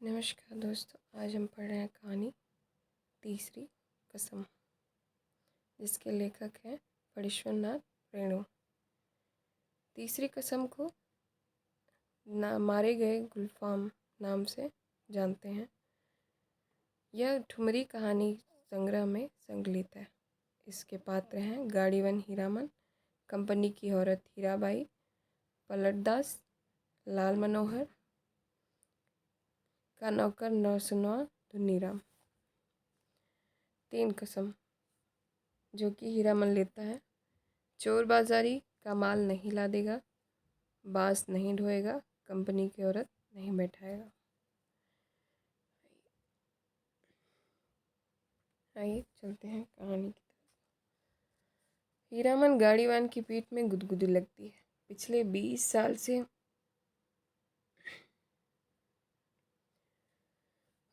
नमस्कार दोस्तों, आज हम पढ़ रहे हैं कहानी तीसरी कसम, जिसके लेखक हैं फणीश्वर नाथ रेणु। तीसरी कसम को मारे गए गुलफाम नाम से जानते हैं। यह ठुमरी कहानी संग्रह में संकलित है। इसके पात्र हैं गाड़ीवन हीरामन, कंपनी की औरत हीराबाई, पलटदास, लाल मनोहर का नौकर नरसुनवा धुनीराम। तीन कसम जो कि हीरामन लेता है। चोर बाजारी का माल नहीं ला देगा, बांस नहीं ढोएगा, कंपनी की औरत नहीं बैठाएगा। आइए चलते हैं कहानी की तरफ। हीरामन गाड़ीवान की पीठ में गुदगुदी लगती है। पिछले 20 साल से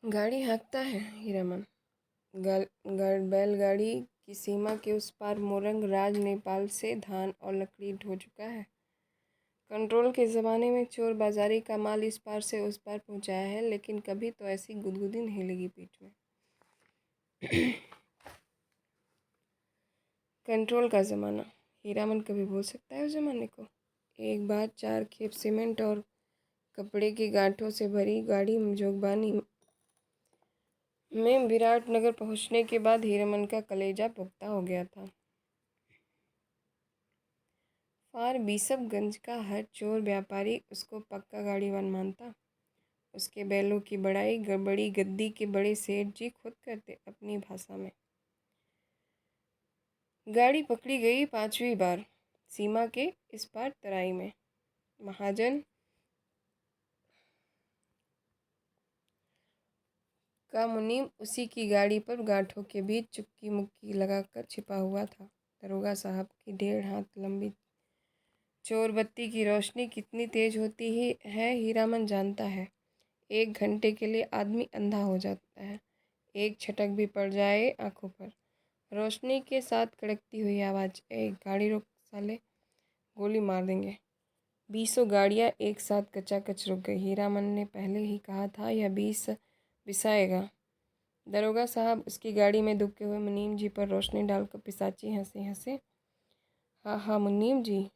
गाड़ी हाँकता है हीरामन। बैलगाड़ी की सीमा के उस पार मोरंग राज नेपाल से धान और लकड़ी ढो चुका है। कंट्रोल के ज़माने में चोर बाजारी का माल इस पार से उस पार पहुंचाया है, लेकिन कभी तो ऐसी गुदगुदी नहीं लगी पीठ में। कंट्रोल का ज़माना, हीरामन कभी भूल सकता है उस ज़माने को? एक बार 4 खेप सीमेंट और कपड़े की गांठों से भरी गाड़ी जोगबानी में विराटनगर पहुंचने के बाद हीरामन का कलेजा पुख्ता हो गया था। फार बिशपगंज का हर चोर व्यापारी उसको पक्का गाड़ीवान मानता। उसके बैलों की बड़ी गद्दी के बड़े सेठ जी खुद करते अपनी भाषा में। गाड़ी पकड़ी गई 5वीं बार सीमा के इस पार तराई में। महाजन का मुनीम उसी की गाड़ी पर गांठों के बीच चुपकी मुक्की लगाकर छिपा हुआ था। दरोगा साहब की 1.5 हाथ लंबी चोर बत्ती की रोशनी कितनी तेज होती है हीरामन जानता है। 1 घंटे के लिए आदमी अंधा हो जाता है। एक छटक भी पड़ जाए आंखों पर, रोशनी के साथ कड़कती हुई आवाज़, एक गाड़ी रोक साले, गोली मार देंगे। 20 गाड़ियाँ एक साथ कचाकच रुक गई। हीरामन ने पहले ही कहा था यह 20 बिसाएगा। दरोगा साहब उसकी गाड़ी में दुबके हुए मुनीम जी पर रोशनी डालकर पिशाची हंसे हंसे, हाँ हाँ मुनीम जी,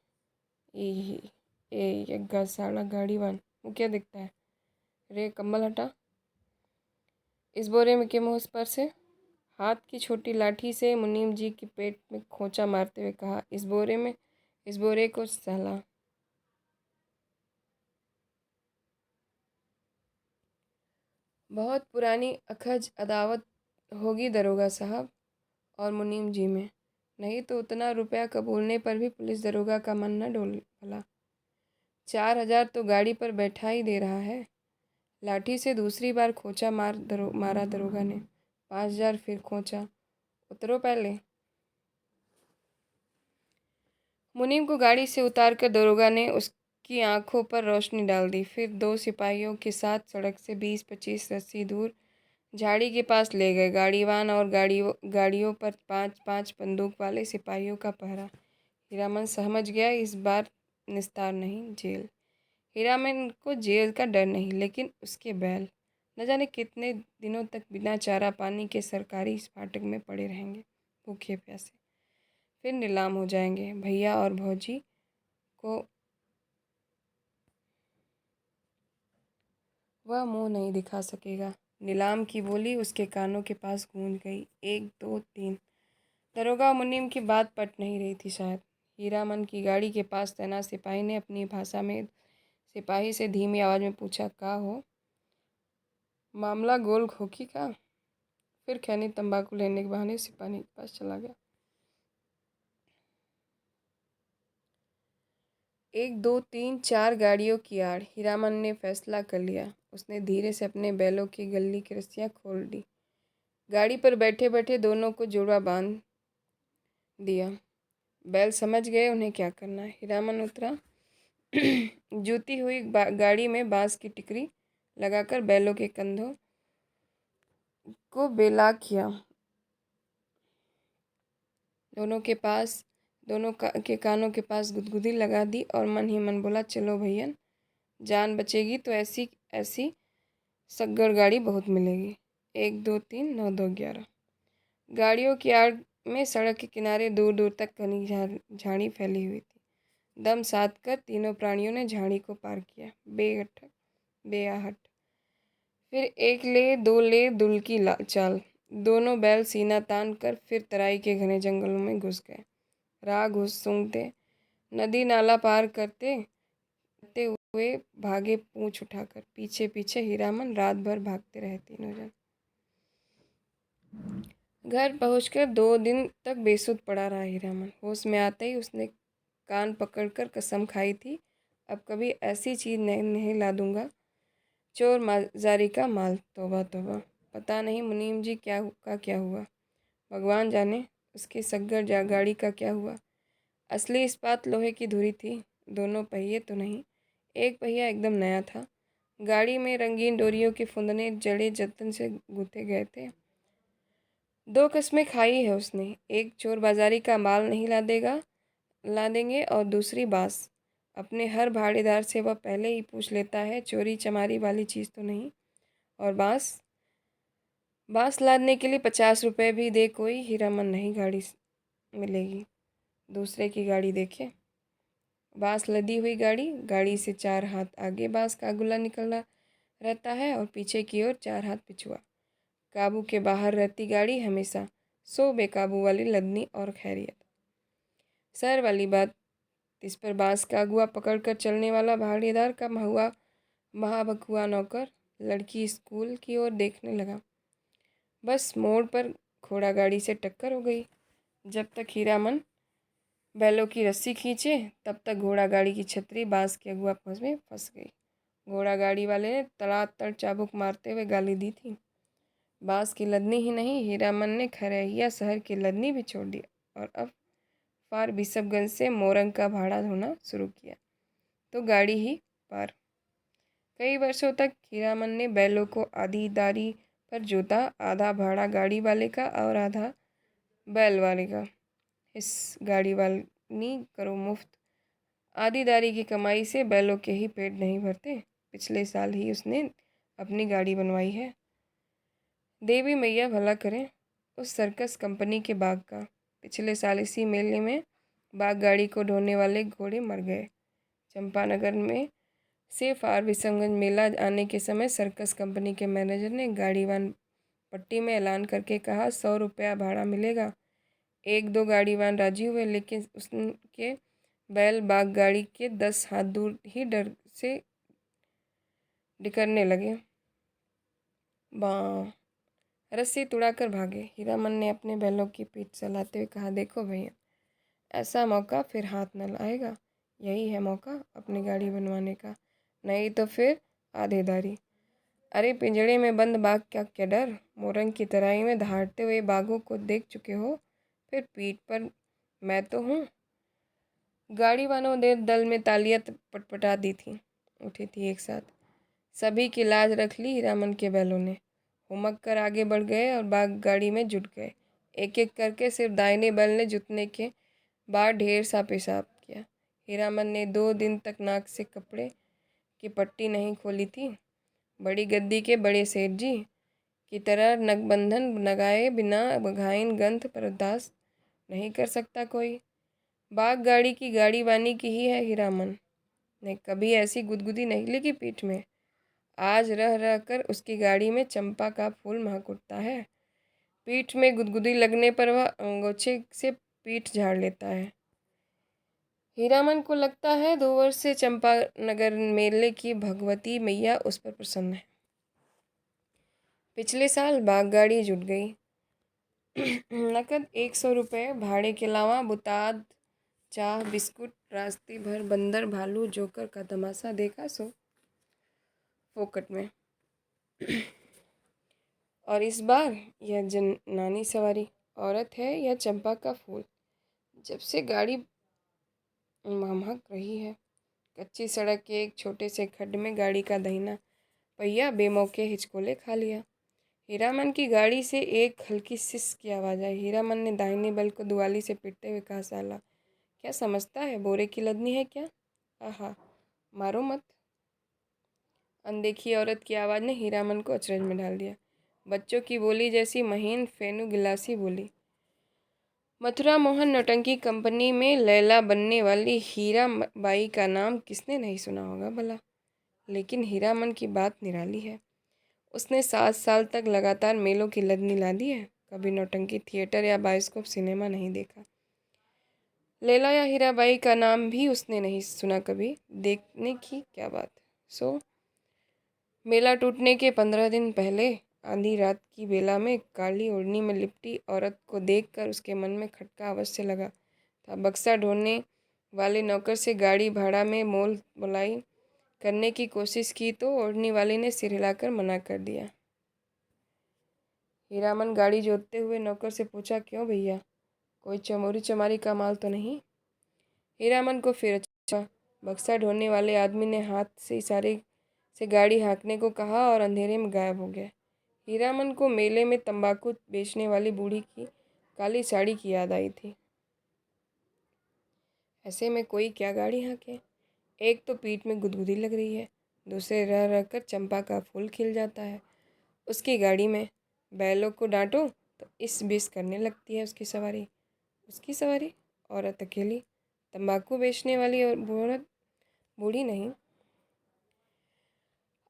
ए यज्ञा साड़ा गाड़ीवान, वो क्या दिखता है रे? कम्बल हटा, इस बोरे में के मुँह पर से। हाथ की छोटी लाठी से मुनीम जी के पेट में खोंचा मारते हुए कहा, इस बोरे को सहला। बहुत पुरानी अखज अदावत होगी दरोगा साहब और मुनीम जी में, नहीं तो उतना रुपया कबूलने पर भी पुलिस दरोगा का मन न डोल भला। 4,000 तो गाड़ी पर बैठा ही दे रहा है। लाठी से दूसरी बार खोंचा मारा दरोगा ने। 5,000 फिर खोंचा। उतरो पहले। मुनीम को गाड़ी से उतारकर दरोगा ने उसकी आंखों पर रोशनी डाल दी। फिर 2 सिपाहियों के साथ सड़क से 20-25 रस्सी दूर झाड़ी के पास ले गए। गाड़ीवान और गाड़ियों पर 5-5 बंदूक वाले सिपाहियों का पहरा। हीरामन समझ गया इस बार निस्तार नहीं, जेल। हीरामन को जेल का डर नहीं, लेकिन उसके बैल न जाने कितने दिनों तक बिना चारा पानी के सरकारी फाटक में पड़े रहेंगे, भूखे प्यासे। फिर नीलाम हो जाएंगे। भैया और भौजी को वह मुंह नहीं दिखा सकेगा। नीलाम की बोली उसके कानों के पास गूंज गई। 1 2 3। दरोगा मुनीम की बात पट नहीं रही थी शायद। हीरामन की गाड़ी के पास तैनात सिपाही ने अपनी भाषा में सिपाही से धीमी आवाज़ में पूछा, का हो मामला? गोल खोखी का? फिर खैनी तंबाकू लेने के बहाने सिपाही के पास चला गया। 1 2 3 4 गाड़ियों की आड़ हीरामन ने फैसला कर लिया। उसने धीरे से अपने बैलों की गली की रस्सियाँ खोल दी। गाड़ी पर बैठे बैठे दोनों को जोड़ा बांध दिया। बैल समझ गए उन्हें क्या करना है। हीरामन उतरा। जूती हुई गाड़ी में बांस की टिकरी लगाकर बैलों के कंधों को बेला किया। दोनों के कानों के पास गुदगुदी लगा दी और मन ही मन बोला, चलो भैया, जान बचेगी तो ऐसी ऐसी सग्गड़ गाड़ी बहुत मिलेगी। 1 2 3 9 2 11। गाड़ियों की आड़ में सड़क के किनारे दूर दूर तक घनी झाड़ी फैली हुई थी। दम साध कर तीनों प्राणियों ने झाड़ी को पार किया, बेआहट। फिर 1 ले 2 ले दुल की चाल। दोनों बैल सीना तान कर फिर तराई के घने जंगलों में घुस गए। राह घुस सूंघते, नदी नाला पार करते हुए भागे पूंछ उठाकर। पीछे पीछे हीरामन रात भर भागते रहे तीनों जन। घर पहुंचकर 2 दिन तक बेसुध पड़ा रहा हीरामन। होश में आते ही उसने कान पकड़कर कसम खाई थी, अब कभी ऐसी चीज नहीं ला दूंगा। चोर माजारी का माल, तौबा तौबा। पता नहीं मुनीम जी क्या हुआ, भगवान जाने उसकी सग्गर गाड़ी का क्या हुआ। असली इस्पात लोहे की धुरी थी, दोनों पहिए तो नहीं, एक पहिया एकदम नया था। गाड़ी में रंगीन डोरियों के फुंदने जड़े जतन से गूंथे गए थे। 2 कस्में खाई है उसने, एक चोर बाजारी का माल नहीं ला देंगे और दूसरी बांस। अपने हर भाड़ेदार से वह पहले ही पूछ लेता है, चोरी चमारी वाली चीज़ तो नहीं। और बांस लादने के लिए 50 रुपये भी दे कोई, हीरामन नहीं गाड़ी मिलेगी। दूसरे की गाड़ी देखे, बांस लदी हुई गाड़ी से 4 हाथ आगे बांस का गुला निकलना रहता है और पीछे की ओर 4 हाथ पिछुआ। काबू के बाहर रहती गाड़ी हमेशा 100 बेकाबू वाली लदनी और खैरियत। सर वाली बात, इस पर बांस का अगुआ पकड़कर चलने वाला भाड़ेदार का महाबकुआ नौकर लड़की स्कूल की ओर देखने लगा। बस मोड़ पर घोड़ा गाड़ी से टक्कर हो गई। जब तक हीरामन बैलों की रस्सी खींचे तब तक घोड़ा गाड़ी की छतरी बांस के अगुआ फंस में फंस गई। घोड़ा गाड़ी वाले ने तड़ातड़ चाबुक मारते हुए गाली दी थी। बांस की लदनी ही नहीं, हीरामन ने खरहिया शहर की लदनी भी छोड़ दी और अब पार बिशपगंज से मोरंग का भाड़ा ढोना शुरू किया तो गाड़ी ही पार। कई वर्षों तक हीरामन ने बैलों को आधीदारी पर जोता, आधा भाड़ा गाड़ी वाले का और आधा बैल वाले का। इस गाड़ी वाली करो मुफ्त। आधीदारी की कमाई से बैलों के ही पेट नहीं भरते। पिछले साल ही उसने अपनी गाड़ी बनवाई है। देवी मैया भला करें उस सर्कस कंपनी के बाघ का। पिछले साल इसी मेले में बाघ गाड़ी को ढोने वाले घोड़े मर गए। चंपानगर में से फार विसंगंज मेला आने के समय सर्कस कंपनी के मैनेजर ने गाड़ीवान पट्टी में ऐलान करके कहा, 100 रुपया भाड़ा मिलेगा। 1 2 गाड़ीवान राजी हुए, लेकिन उसके बैल बाघ गाड़ी के 10 हाथ दूर ही डर से डिकरने लगे। बाँ रस्सी तुड़ाकर भागे। हीरामन ने अपने बैलों की पीठ चलाते हुए कहा, देखो भैया, ऐसा मौका फिर हाथ न आएगा। यही है मौका अपनी गाड़ी बनवाने का, नहीं तो फिर आधेदारी। अरे पिंजड़े में बंद बाघ का क्या डर। मोरंग की तराई में दहाड़ते हुए बाघों को देख चुके हो, फिर पीठ पर मैं तो हूँ। गाड़ी वालों ने दल में तालियां पटपटा दी थी, उठी थी एक साथ। सभी की लाज रख ली हीरामन के बैलों ने। हुमक कर आगे बढ़ गए और बाघ गाड़ी में जुट गए। एक एक करके सिर्फ दाहिने बैल ने जुटने के बाद ढेर सा पेशाब किया। हीरामन ने 2 दिन तक नाक से कपड़े की पट्टी नहीं खोली थी। बड़ी गद्दी के बड़े सेठ जी की तरह नगबंधन लगाए बिना बघाइन गंथ बर्दाश्त नहीं कर सकता कोई। बाघ गाड़ी की गाड़ी वानी की ही है हीरामन ने कभी ऐसी गुदगुदी नहीं लगी पीठ में। आज रह रह कर उसकी गाड़ी में चंपा का फूल महक उठता है। पीठ में गुदगुदी लगने पर वह अंगोछे से पीठ झाड़ लेता है। हीरामन को लगता है 2 वर्ष से चंपानगर मेले की भगवती मैया उस पर प्रसन्न है। पिछले साल बाघ गाड़ी जुट गई। नकद 100 रुपये, भाड़े के अलावा बुताद, चाह, बिस्कुट, रास्ते भर बंदर भालू जोकर का तमाशा देखा सो फोकट में। और इस बार यह जनानी सवारी औरत है या चंपा का फूल। जब से गाड़ी महक रही है, कच्ची सड़क के एक छोटे से खड्ड में गाड़ी का दाहिना पहिया बेमौके हिचकोले खा लिया। हीरामन की गाड़ी से एक हल्की सिस की आवाज़ आई। हीरामन ने दाहिने बल को दुआली से पीटते हुए कहा, साला क्या समझता है, बोरे की लदनी है क्या? आहा, मारो मत। अनदेखी औरत की आवाज़ ने हीरामन को अचरज में डाल दिया। बच्चों की बोली जैसी महीन फेनू गिलासी बोली। मथुरा मोहन नौटंकी कंपनी में लैला बनने वाली हीरा बाई का नाम किसने नहीं सुना होगा भला। लेकिन हीरामन की बात निराली है। उसने 7 साल तक लगातार मेलों की लदनी ला दी है, कभी नौटंकी थिएटर या बायोस्कोप सिनेमा नहीं देखा। लैला या हीराबाई का नाम भी उसने नहीं सुना कभी, देखने की क्या बात। सो मेला टूटने के 15 दिन पहले आधी रात की बेला में काली ओढ़नी में लिपटी औरत को देखकर उसके मन में खटका अवश्य लगा था। बक्सा ढोने वाले नौकर से गाड़ी भाड़ा में मोल मोलाई करने की कोशिश की तो ओढ़नी वाले ने सिर हिलाकर मना कर दिया। हीरामन गाड़ी जोतते हुए नौकर से पूछा, क्यों भैया, कोई चमोरी चमारी का माल तो नहीं। हीरामन को फिर अच्छा। बक्सा ढोने वाले आदमी ने हाथ से इशारे से गाड़ी हाँकने को कहा और अंधेरे में गायब हो गया। हीरामन को मेले में तंबाकू बेचने वाली बूढ़ी की काली साड़ी की याद आई थी। ऐसे में कोई क्या गाड़ी हाँके। एक तो पीठ में गुदगुदी लग रही है, दूसरे रह रह कर चंपा का फूल खिल जाता है। उसकी गाड़ी में बैलों को डांटो तो इस बिस करने लगती है उसकी सवारी। उसकी सवारी, औरत अकेली, तंबाकू बेचने वाली और बूढ़ी नहीं।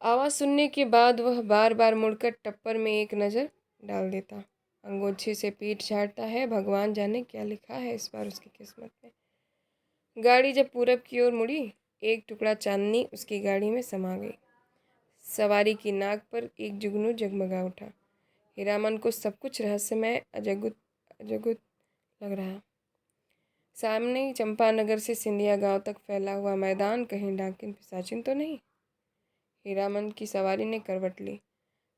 आवाज़ सुनने के बाद वह बार बार मुड़कर टप्पर में एक नज़र डाल देता। अंगोछे से पीठ झाड़ता है, भगवान जाने क्या लिखा है इस बार उसकी किस्मत में। गाड़ी जब पूरब की ओर मुड़ी, एक टुकड़ा चांदनी उसकी गाड़ी में समा गई। सवारी की नाक पर एक जुगनू जगमगा उठा। हीरामन को सब कुछ रहस्यमय अजगुत अजगुत लग रहा। सामने चंपानगर से सिंधिया गांव तक फैला हुआ मैदान, कहीं डाकिन पिशाचिन तो नहीं। हीरामन की सवारी ने करवट ली।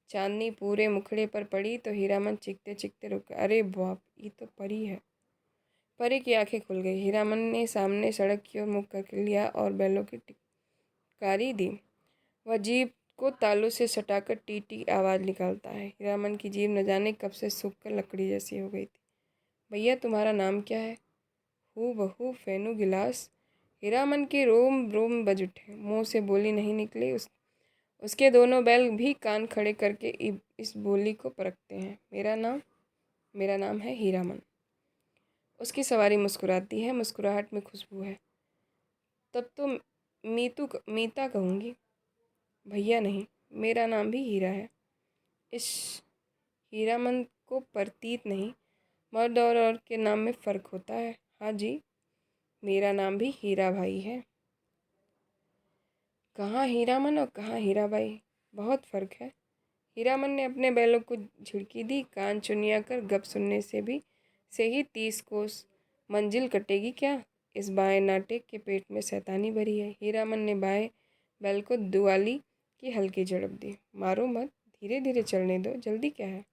चांदनी पूरे मुखड़े पर पड़ी तो हीरामन चीखते चीखते रुका। अरे बाप, ये तो परी है। परी की आंखें खुल गई। हीरामन ने सामने सड़क की ओर मुख कर लिया और बैलों की टिकारी दी। वह जीप को तालू से सटाकर टी आवाज़ निकालता है। हीरामन की जीभ न जाने कब से सूख कर लकड़ी जैसी हो गई थी। भैया, तुम्हारा नाम क्या है। हूँ बहू फेनू गिलास। हीरामन के रोम रोम बज उठे। मुँह से बोली नहीं निकली। उसके दोनों बैल भी कान खड़े करके इस बोली को परखते हैं। मेरा नाम है हीरामन। उसकी सवारी मुस्कुराती है, मुस्कुराहट में खुशबू है। तब तो मीता कहूँगी। भैया नहीं, मेरा नाम भी हीरा है। इस हीरामन को प्रतीत नहीं, मर्द और औरत के नाम में फ़र्क होता है। हाँ जी, मेरा नाम भी हीरा भाई है। कहाँ हीरामन और कहाँ हीराबाई, बहुत फ़र्क है। हीरामन ने अपने बैलों को झिड़की दी। कान चुनिया कर गप सुनने से ही 30 कोस मंजिल कटेगी क्या। इस बाएं नाटे के पेट में शैतानी भरी है। हीरामन ने बाएं बैल को दुआली की हल्की झड़प दी। मारो मत, धीरे धीरे चलने दो, जल्दी क्या है।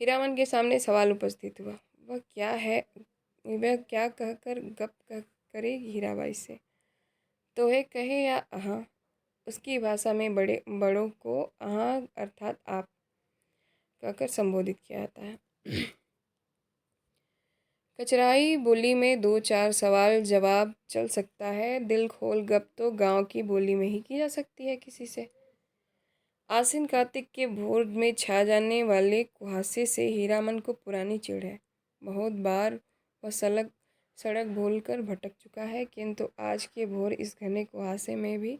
हीरामन के सामने सवाल उपस्थित हुआ। वह क्या कहकर गप करेगी हीराबाई से। तोहे कहे या हाँ। उसकी भाषा में बड़ों को हाँ अर्थात आप कहकर संबोधित किया जाता है। कचराई बोली में 2-4 सवाल जवाब चल सकता है। दिल खोल गप तो गांव की बोली में ही की जा सकती है किसी से। आसिन कार्तिक के भोर में छा जाने वाले कुहासे से हीरामन को पुरानी चिढ़ है। बहुत बार वह सड़क भूलकर भटक चुका है, किंतु आज के भोर इस घने कुहासे में भी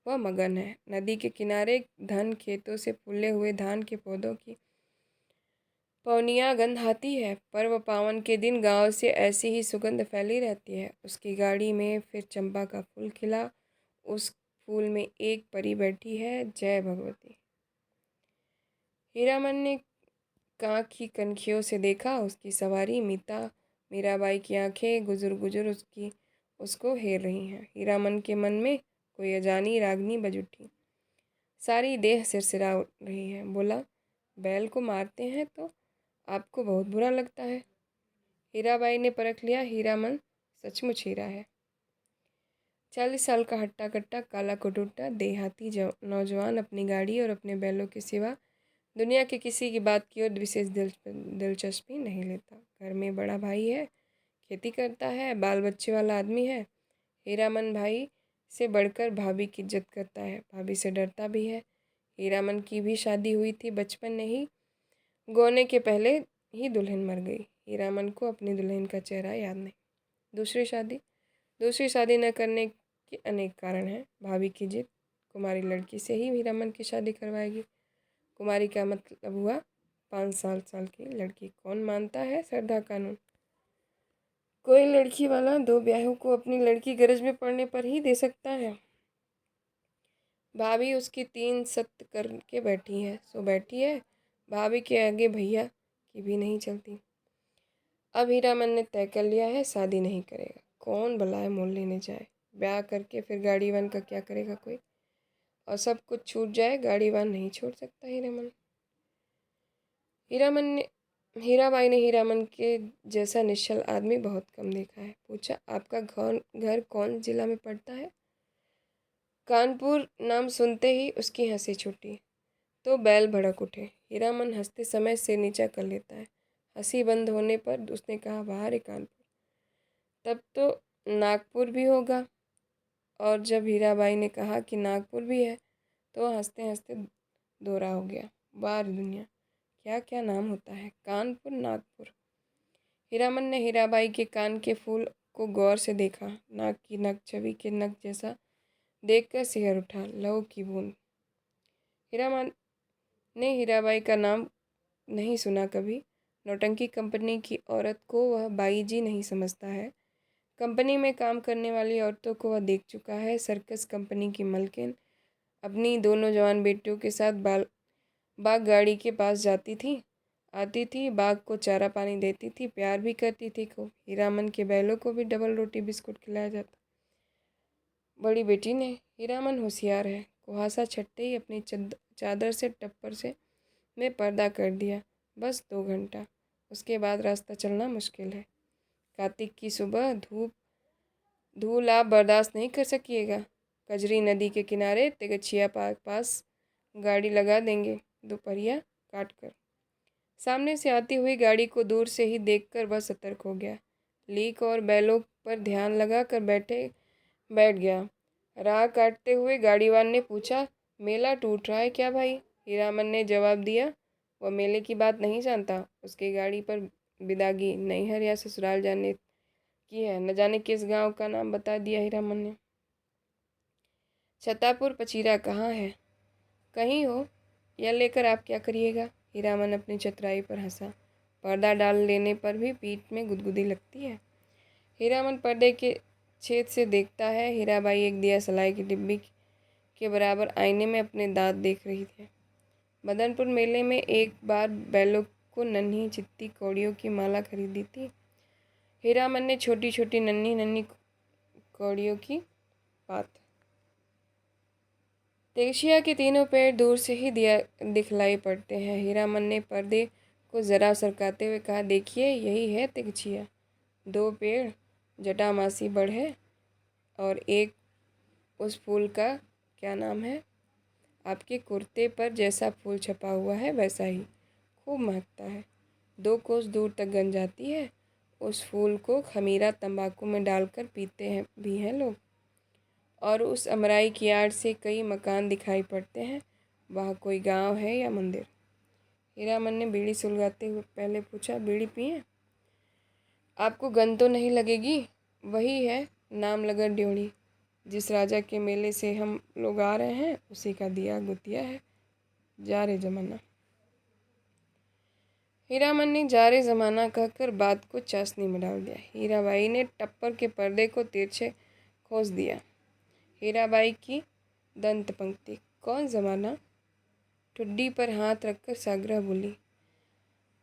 वह मगन है। नदी के किनारे धन खेतों से फूले हुए धान के पौधों की पौनियाँ गंध आती है। पर्व पावन के दिन गांव से ऐसी ही सुगंध फैली रहती है। उसकी गाड़ी में फिर चंपा का फूल खिला। उस फूल में एक परी बैठी है। जय भगवती। हीरामन ने कांख की कनखियों से देखा। उसकी सवारी मीराबाई की आंखें गुजर गुजर उसको हेर रही हैं। हीरामन के मन में कोई अजानी रागनी बज उठी। सारी देह सिरसिरा रही है। बोला, बैल को मारते हैं तो आपको बहुत बुरा लगता है। हीराबाई ने परख लिया, हीरामन सचमुच हीरा है। 40 साल का हट्टा कट्टा काला कुटुट्टा देहाती नौजवान अपनी गाड़ी और अपने बैलों के सिवा दुनिया के किसी की बात की ओर विशेष दिलचस्पी नहीं लेता। घर में बड़ा भाई है, खेती करता है, बाल बच्चे वाला आदमी है। हीरामन भाई से बढ़कर भाभी की इज्जत करता है, भाभी से डरता भी है। हीरामन की भी शादी हुई थी बचपन में ही, गोने के पहले ही दुल्हन मर गई। हीरामन को अपनी दुल्हन का चेहरा याद नहीं। दूसरी शादी न करने के अनेक कारण हैं। भाभी की जिद, कुमारी लड़की से ही हीरामन की शादी करवाएगी। कुमारी का मतलब हुआ 5 साल की लड़की। कौन मानता है श्रद्धा कानून? कोई लड़की वाला 2 ब्याहों को अपनी लड़की गरज में पड़ने पर ही दे सकता है। भाभी उसकी 3 सख्त करके बैठी है, सो बैठी है। भाभी के आगे भैया की भी नहीं चलती। अब हीरामन ने तय कर लिया है, शादी नहीं करेगा। कौन भलाए मोल लेने जाए? ब्याह करके फिर गाड़ी वान का क्या करेगा कोई? और सब कुछ छूट जाए, गाड़ी वान नहीं छोड़ सकता हीरामन। हीराबाई ने हीरामन के जैसा निश्चल आदमी बहुत कम देखा है। पूछा, आपका घर कौन जिला में पड़ता है? कानपुर नाम सुनते ही उसकी हंसी छूटी तो बैल भड़क उठे। हीरामन हंसते समय सिर नीचा कर लेता है। हंसी बंद होने पर उसने कहा, बाहर है कानपुर, तब तो नागपुर भी होगा। और जब हीराबाई ने कहा कि नागपुर भी है तो हंसते हंसते दोहरा हो गया। वाह दुनिया, क्या क्या नाम होता है, कानपुर, नागपुर। हीरामन ने हीराबाई के कान के फूल को गौर से देखा। नाक की नक छवि के नक जैसा देखकर सिहर उठा, लहू की बूंद। हीरामन ने हीराबाई का नाम नहीं सुना कभी। नौटंकी कंपनी की औरत को वह बाई जी नहीं समझता है। कंपनी में काम करने वाली औरतों को वह देख चुका है। सर्कस कंपनी की मलकिन अपनी 2 नौजवान बेटियों के साथ बाग गाड़ी के पास जाती थी, आती थी, बाग को चारा पानी देती थी, प्यार भी करती थी खूब। हीरामन के बैलों को भी डबल रोटी बिस्कुट खिलाया जाता। बड़ी बेटी ने, हीरामन होशियार है, कुहासा छटते ही अपनी चादर से टप्पर से में पर्दा कर दिया। बस 2 घंटा, उसके बाद रास्ता चलना मुश्किल है। कार्तिक की सुबह धूल आप बर्दाश्त नहीं कर सकिएगा। कजरी नदी के किनारे तेगछिया पास गाड़ी लगा देंगे, दोपहरिया काट कर। सामने से आती हुई गाड़ी को दूर से ही देखकर वह सतर्क हो गया। लीक और बैलों पर ध्यान लगा कर बैठ गया। राह काटते हुए गाड़ीवान ने पूछा, मेला टूट रहा है क्या भाई? हीरामन ने जवाब दिया, वह मेले की बात नहीं जानता। उसकी गाड़ी पर विदागी नैहर या ससुराल जाने की है। न जाने किस गांव का नाम बता दिया हीरामन ने। छतापुर पचीरा कहाँ है? कहीं हो, यह लेकर आप क्या करिएगा? हीरामन अपनी चतुराई पर हंसा। पर्दा डाल लेने पर भी पीठ में गुदगुदी लगती है। हीरामन पर्दे के छेद से देखता है। हीराबाई एक दिया सलाई की डिब्बी के बराबर आईने में अपने दांत देख रही थी। मदनपुर मेले में एक बार बैलों को नन्ही चित्ती कौड़ियों की माला खरीदी थी। हीरामन ने छोटी छोटी नन्ही नन्ही कौड़ियों की बात। तेगछिया के तीनों पेड़ दूर से ही दिखलाई पड़ते हैं। हीरामन ने पर्दे को जरा सरकाते हुए कहा, देखिए यही है तेगछिया। 2 पेड़, जटामासी बड़ है और एक उस फूल का क्या नाम है? आपके कुर्ते पर जैसा फूल छपा हुआ है वैसा ही, खूब महकता है। 2 कोस दूर तक गंध जाती है। उस फूल को खमीरा तंबाकू में डालकर पीते हैं भी हैं लोग। और उस अमराई की आड़ से कई मकान दिखाई पड़ते हैं। वहाँ कोई गांव है या मंदिर? हीरामन ने बीड़ी सुलगाते हुए पहले पूछा, बीड़ी पिए? आपको गंध तो नहीं लगेगी? वही है नामलगर ड्योढ़ी। जिस राजा के मेले से हम लोग आ रहे हैं उसी का दिया गुतिया है। जा रे जमाना। हीरामन ने जा रे जमाना कहकर बात को चाशनी में डाल दिया। हीराबाई ने टप्पर के पर्दे को तिरछे खोस दिया। हीराबाई की दंत पंक्ति, कौन जमाना? ठुड्डी पर हाथ रखकर साग्रह बोली,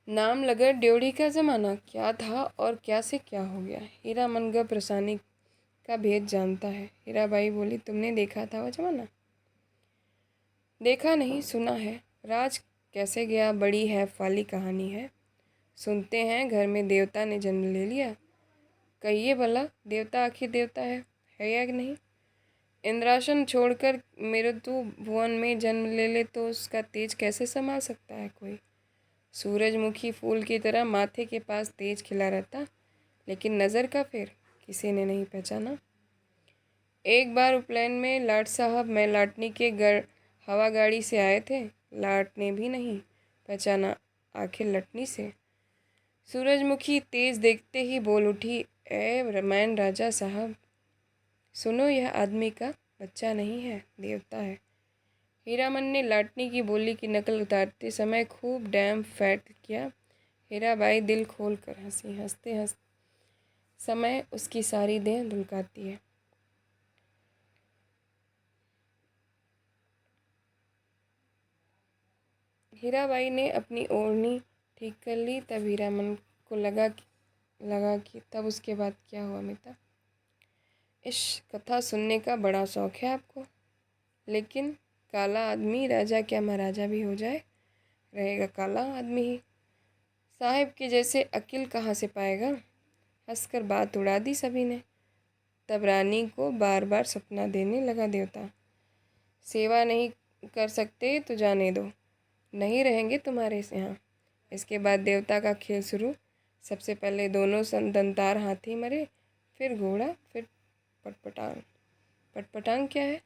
नाम लगर ड्योढ़ी का जमाना क्या था और क्या से क्या हो गया? हीरामन प्रसानी का भेद जानता है। हीराबाई बोली, तुमने देखा था वह जमाना? देखा नहीं, सुना है। राज कैसे गया बड़ी हैफ वाली कहानी है। सुनते हैं घर में देवता ने जन्म ले लिया। कहिए भला, देवता आखिर देवता है या नहीं? इंद्रासन छोड़कर मेरुतु भुवन में जन्म ले ले तो उसका तेज कैसे संभाल सकता है कोई? सूरजमुखी फूल की तरह माथे के पास तेज खिला रहता, लेकिन नज़र का फेर किसी ने नहीं पहचाना। एक बार उपनयन में लाट साहब मैं लाटनी के हवा गाड़ी से आए थे। लाट ने भी नहीं पहचाना आखिर लटनी से। सूरजमुखी तेज देखते ही बोल उठी, ए रामायण राजा साहब सुनो, यह आदमी का बच्चा नहीं है, देवता है। हीरामन ने लाटनी की बोली की नकल उतारते समय खूब डैम फैट किया। हीराबाई दिल खोल कर हंसी। हंसते हंसते समय उसकी सारी देह धुलकाती है। हीराबाई ने अपनी ओढ़नी ठीक कर ली। तब हीरामन को लगा कि तब उसके बाद क्या हुआ मिता? इस कथा सुनने का बड़ा शौक है आपको, लेकिन काला आदमी राजा क्या महाराजा भी हो जाए, रहेगा काला आदमी ही। साहिब के जैसे अकिल कहाँ से पाएगा? हंसकर बात उड़ा दी सभी ने। तब रानी को बार बार सपना देने लगा देवता। सेवा नहीं कर सकते तो जाने दो, नहीं रहेंगे तुम्हारे यहाँ। इसके बाद देवता का खेल शुरू। सबसे पहले दोनों दंतार हाथी मरे, फिर घोड़ा, फिर पटपटांग। पटपटांग क्या है?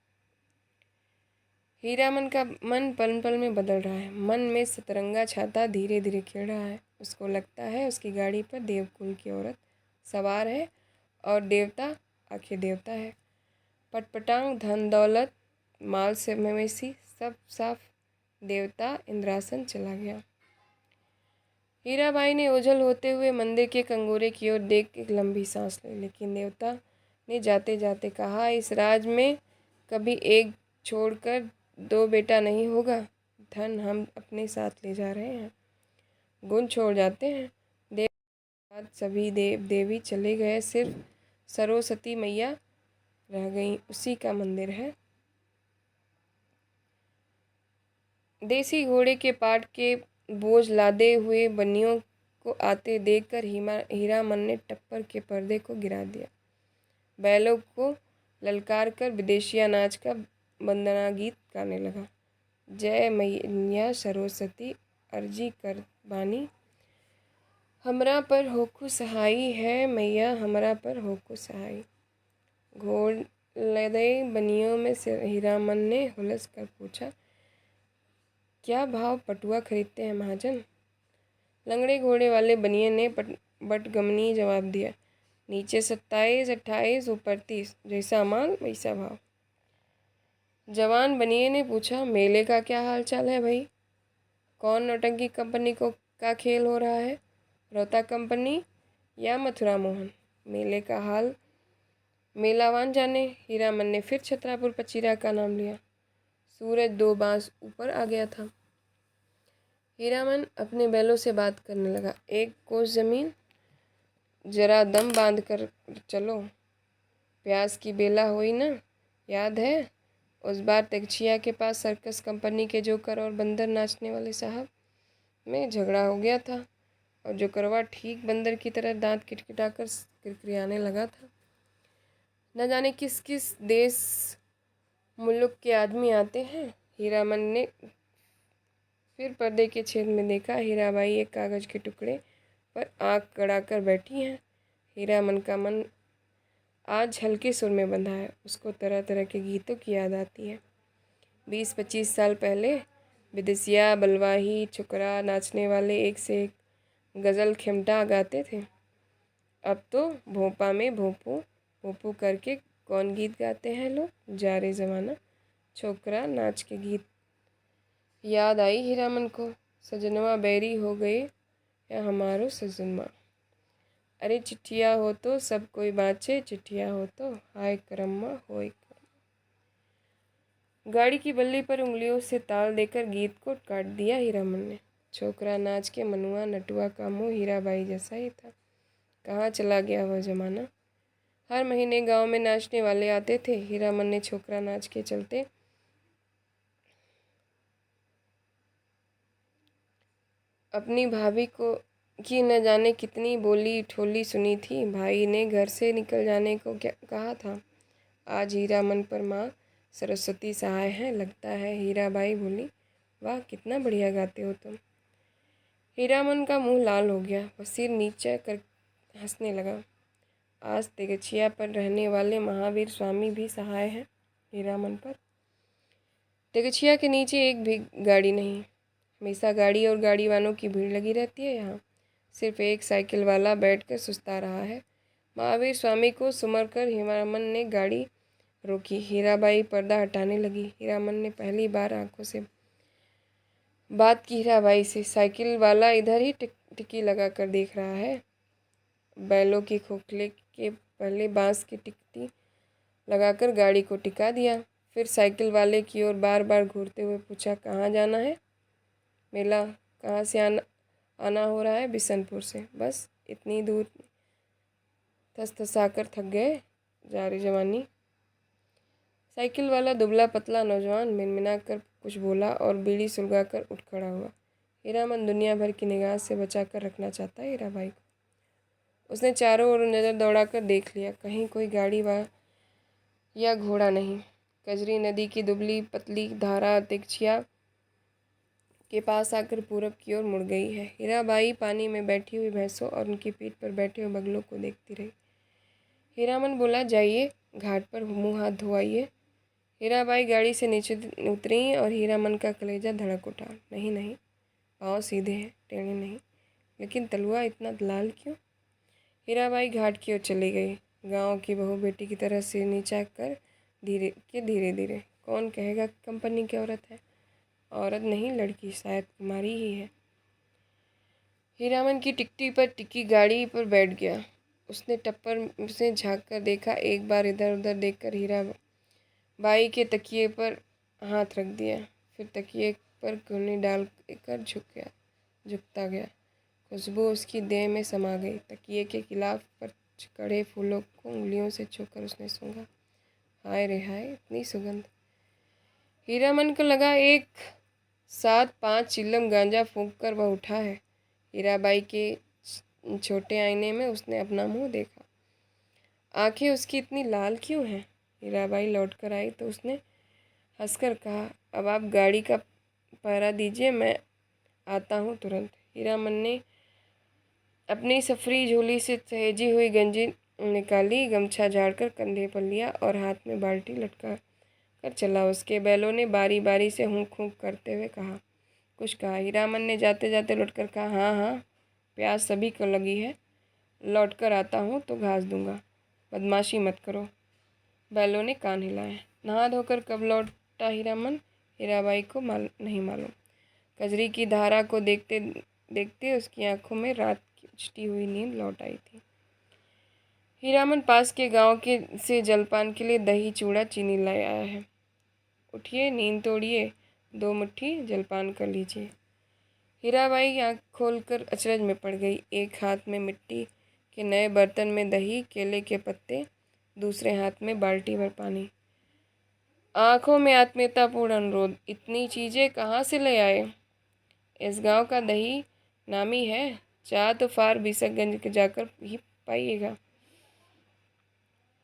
हीरामन का मन पल पल में बदल रहा है। मन में सतरंगा छाता धीरे धीरे खेल रहा है। उसको लगता है उसकी गाड़ी पर देवकुल की औरत सवार है और देवता आखिर देवता है। पटपटांग धन दौलत माल से मवेशी सब साफ। देवता इंद्रासन चला गया। हीराबाई ने ओझल होते हुए मंदिर के कंगोरे की ओर देख एक लंबी सांस ली। लेकिन देवता ने जाते जाते कहा, इस राज में कभी एक छोड़कर दो बेटा नहीं होगा। धन हम अपने साथ ले जा रहे हैं, गुण छोड़ जाते हैं। देव बाद सभी देव देवी चले गए, सिर्फ सरस्वती मैया रह गई। उसी का मंदिर है। देसी घोड़े के पाट के बोझ लादे हुए बनियों को आते देखकर हीरामन ने टप्पर के पर्दे को गिरा दिया। बैलों को ललकार कर विदेशिया नाच का वंदना गीत गाने लगा। जय मैया सरस्वती अर्जी कर बानी, हमरा पर होखु सहाई है मैया, हमरा पर होखु सहाई। घोड़ लदे बनियों में से हीरामन ने हुलस कर पूछा, क्या भाव पटुआ खरीदते हैं महाजन? लंगड़े घोड़े वाले बनिए ने बटगमनी जवाब दिया, नीचे 27, 28, ऊपर 30, जैसा माल वैसा भाव। जवान बनिए ने पूछा, मेले का क्या हाल चाल है भाई? कौन नौटंकी कंपनी का खेल हो रहा है, रोहता कंपनी या मथुरा मोहन? मेले का हाल मेलावान जाने। हीरामन ने फिर छतरापुर पचीरा का नाम लिया। सूरज 2 बांस ऊपर आ गया था। हीरामन अपने बैलों से बात करने लगा, एक कोस जमीन, जरा दम बांध कर चलो। प्यास की बेला हुई ना, याद है उस बार तगछिया के पास सर्कस कंपनी के जोकर और बंदर नाचने वाले साहब में झगड़ा हो गया था, और जोकरवा ठीक बंदर की तरह दांत किटकिटाकर किरकिराने लगा था। न जाने किस किस देश मुल्क के आदमी आते हैं। हीरामन ने फिर पर्दे के छेद में देखा। हीराबाई एक कागज के टुकड़े पर आंख गड़ाकर बैठी हैं। हीरामन का मन आज हल्के सुर में बंधा है। उसको तरह तरह के गीतों की याद आती है। 20-25 साल पहले विदेशिया बलवाही छुकरा नाचने वाले एक से एक गज़ल खेमटा गाते थे। अब तो भोपा में भोपू भोपू करके कौन गीत गाते हैं लोग, जा रे ज़माना छोकरा नाच के गीत। याद आई हीरामन को, सजनवा बैरी हो गए या हमारो सजनवा। अरे चिट्ठिया हो तो सब कोई बाँचे, चिट्ठिया हो तो हाय करम्मा होय। गाड़ी की बल्ली पर उंगलियों से ताल देकर गीत को काट दिया हीरामन ने। छोकरा नाच के मनुआ नटुआ का मुँह हीराबाई जैसा ही था। कहाँ चला गया वह जमाना? हर महीने गांव में नाचने वाले आते थे। हीरामन ने छोकरा नाच के चलते अपनी भाभी को की न जाने कितनी बोली ठोली सुनी थी। भाई ने घर से निकल जाने को क्या कहा था। आज हीरामन पर माँ सरस्वती सहाय हैं लगता है। हीराबाई बोली, वाह कितना बढ़िया गाते हो तुम। हीरामन का मुंह लाल हो गया। वह सिर नीचे कर हंसने लगा। आज तेगछिया पर रहने वाले महावीर स्वामी भी सहाय हैं हीरामन पर। तेगछिया के नीचे एक भी गाड़ी नहीं, हमेशा गाड़ी और गाड़ी वालों की भीड़ लगी रहती है। यहाँ सिर्फ एक साइकिल वाला बैठकर सुस्ता रहा है। महावीर स्वामी को सुमर कर हीरामन ने गाड़ी रोकी। हीराबाई पर्दा हटाने लगी। हीरामन ने पहली बार आंखों से बात की हीराबाई से। साइकिल वाला इधर ही टिक्की लगा कर देख रहा है। बैलों के खोखले के पहले बांस की टिक्की लगाकर गाड़ी को टिका दिया। फिर साइकिल वाले की ओर बार बार घूरते हुए पूछा, कहाँ जाना है? मेला कहाँ से आना हो रहा है? बिशनपुर से। बस इतनी दूर? थसथसाकर थक गए जारी जवानी। साइकिल वाला दुबला पतला नौजवान मिनमिना कर कुछ बोला और बीड़ी सुलगाकर उठ खड़ा हुआ। हीरामन दुनिया भर की निगाह से बचा कर रखना चाहता है हीराबाई को। उसने चारों ओर नज़र दौड़ाकर देख लिया, कहीं कोई गाड़ी या घोड़ा नहीं। कजरी नदी की दुबली पतली धारा तेगछिया के पास आकर पूरब की ओर मुड़ गई है। हीराबाई पानी में बैठी हुई भैंसों और उनकी पीठ पर बैठे हुए बगलों को देखती रही। हीरामन बोला, जाइए घाट पर मुँह हाथ धोआइए। हीराबाई गाड़ी से नीचे उतरी और हीरामन का कलेजा धड़क उठा। नहीं नहीं, पाँव सीधे हैं, टेढ़े नहीं। लेकिन तलुआ इतना लाल क्यों? हीराबाई घाट की ओर चली गई। गांव की बहू बेटी की तरह सिर नीचा कर धीरे धीरे। कौन कहेगा कंपनी की औरत है? औरत नहीं, लड़की, शायद कुमारी ही है। हीरामन की टिकटी पर टिकी गाड़ी पर बैठ गया। उसने टप्पर से झाँक कर देखा। एक बार इधर उधर देखकर हीराबाई के तकिए पर हाथ रख दिया। फिर तकिए पर घुंडी डाल कर झुकता गया। खुशबू उसकी देह में समा गई। तकिए के गिलाफ पर कड़े फूलों को उंगलियों से छूकर उसने सूंघा। हाय रे हाय, इतनी सुगंध! हीरामन को लगा एक साथ 5 चिल्लम गांजा फूंक कर वह उठा है। हीराबाई के छोटे आईने में उसने अपना मुंह देखा। आंखें उसकी इतनी लाल क्यों हैं? हीराबाई लौट कर आई तो उसने हंसकर कहा, अब आप गाड़ी का पहरा दीजिए, मैं आता हूँ तुरंत। हीरामन ने अपनी सफरी झोली से सहेजी हुई गंजी निकाली, गमछा झाड़कर कंधे पर लिया और हाथ में बाल्टी लटका कर चला। उसके बैलों ने बारी बारी से हुंक हुंक करते हुए कुछ कहा। हीरामन ने जाते जाते लौटकर कहा, हाँ हाँ, प्यास सभी को लगी है, लौट कर आता हूँ तो घास दूंगा, बदमाशी मत करो। बैलों ने कान हिलाए। नहा धोकर कब लौटा हीरामन? हीराबाई को नहीं मालूम। कजरी की धारा को देखते देखते उसकी आंखों में रात की उचटी हुई नींद लौट आई थी। हीरामन पास के गांव से जलपान के लिए दही चूड़ा चीनी लाया है। उठिए, नींद तोड़िए, 2 मुट्ठी जलपान कर लीजिए। हीराबाई आँख खोलकर अचरज में पड़ गई। एक हाथ में मिट्टी के नए बर्तन में दही, केले के पत्ते, दूसरे हाथ में बाल्टी भर पानी। आंखों में आत्मीयतापूर्ण अनुरोध, इतनी चीज़ें कहाँ से ले आए? इस गांव का दही नामी है, चाह तो फार बिसकगंज के जाकर ही पाइएगा।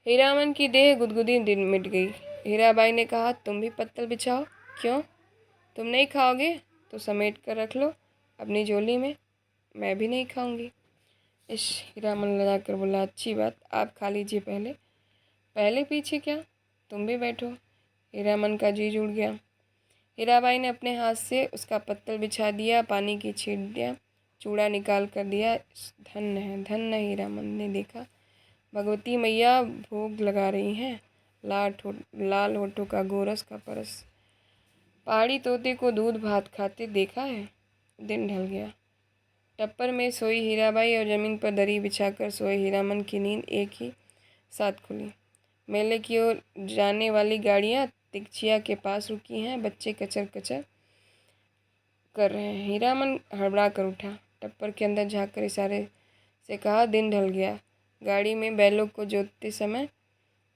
हीरामन की देह गुदगुदी मिट गई। हीराबाई ने कहा, तुम भी पत्तल बिछाओ। क्यों? तुम नहीं खाओगे तो समेट कर रख लो अपनी झोली में। मैं भी नहीं खाऊंगी। इश, हीरामन लगा कर बोला, अच्छी बात, आप खा लीजिए पहले। पहले पीछे क्या, तुम भी बैठो। हीरामन का जी जुड़ गया। हीराबाई ने अपने हाथ से उसका पत्तल बिछा दिया, पानी की छींट दिया, चूड़ा निकाल कर दिया। धन्य है, धन्य है। हीरामन ने देखा, भगवती मैया भोग लगा रही हैं। लाल होठों का गोरस का परस। पहाड़ी तोते को दूध भात खाते देखा है? दिन ढल गया। टप्पर में सोई हीराबाई और ज़मीन पर दरी बिछाकर सोए हीरामन की नींद एक ही साथ खुली। मेले की ओर जाने वाली गाड़ियाँ तिगछिया के पास रुकी हैं। बच्चे कचर कचर कर रहे हैं। हीरामन हड़बड़ा कर उठा। टप्पर के अंदर झाँक कर इशारे से कहा, दिन ढल गया। गाड़ी में बैलों को जोतते समय